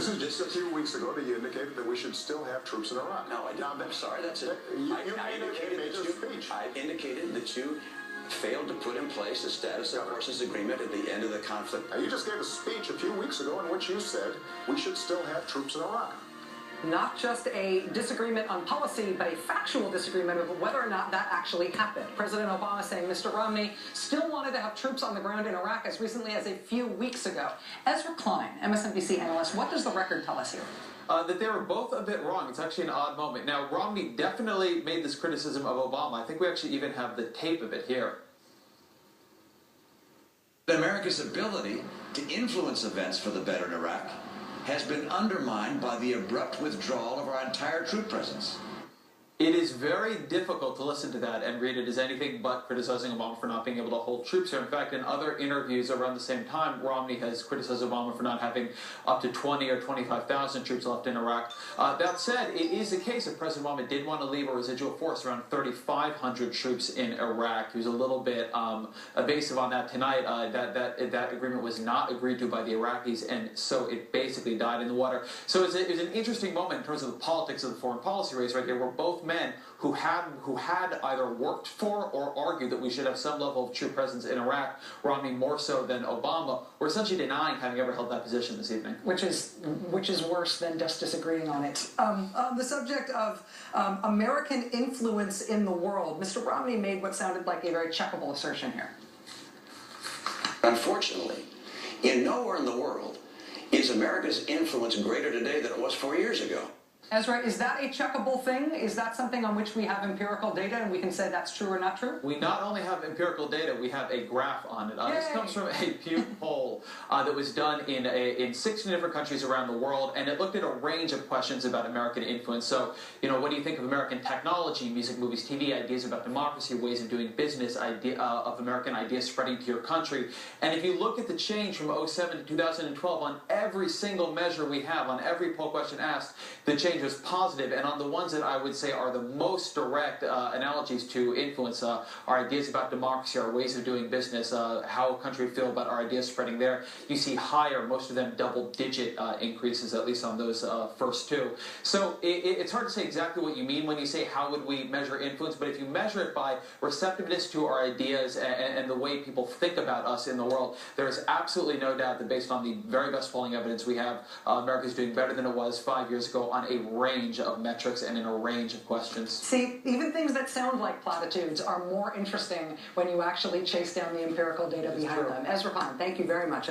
This is just a few weeks ago that you indicated that we should still have troops in Iraq. No, I didn't. I'm sorry, that's it. I indicated that you failed to put in place a status of forces agreement at the end of the conflict. Now, you just gave a speech a few weeks ago in which you said we should still have troops in Iraq. Not just a disagreement on policy, but a factual disagreement of whether or not that actually happened. President Obama saying Mr. Romney still wanted to have troops on the ground in Iraq as recently as a few weeks ago. Ezra Klein, MSNBC analyst, what does the record tell us here? That they were both a bit wrong. It's actually an odd moment. Now, Romney definitely made this criticism of Obama. I think we actually even have the tape of it here. America's ability to influence events for the better in Iraq has been undermined by the abrupt withdrawal of our entire troop presence. It is very difficult to listen to that and read it as anything but criticizing Obama for not being able to hold troops here. In fact, in other interviews around the same time, Romney has criticized Obama for not having up to 20 or 25,000 troops left in Iraq. That said, it is the case that President Obama did want to leave a residual force, around 3,500 troops in Iraq. He was a little bit evasive on that tonight. That agreement was not agreed to by the Iraqis, and so it basically died in the water. So it was an interesting moment in terms of the politics of the foreign policy race right here, where both men who had either worked for or argued that we should have some level of troop presence in Iraq, Romney more so than Obama, were essentially denying having ever held that position this evening. Which is worse than just disagreeing on it. On the subject of American influence in the world, Mr. Romney made what sounded like a very checkable assertion here. Unfortunately, nowhere in the world is America's influence greater today than it was 4 years ago. Ezra, is that a checkable thing? Is that something on which we have empirical data and we can say that's true or not true? We not only have empirical data, we have a graph on it. This comes from a Pew poll that was done in 16 different countries around the world, and it looked at a range of questions about American influence. So, what do you think of American technology, music, movies, TV, ideas about democracy, ways of doing business, of American ideas spreading to your country? And if you look at the change from 2007 to 2012 on every single measure we have, on every poll question asked, the change was positive, and on the ones that I would say are the most direct analogies to influence, our ideas about democracy, our ways of doing business, how a country feel about our ideas spreading there, you see higher, most of them double-digit increases, at least on those first two. So it's hard to say exactly what you mean when you say how would we measure influence, but if you measure it by receptiveness to our ideas and the way people think about us in the world, there is absolutely no doubt that based on the very best polling evidence we have, America is doing better than it was 5 years ago on a range of metrics and in a range of questions. See, even things that sound like platitudes are more interesting when you actually chase down the empirical data behind them. Ezra Klein, thank you very much.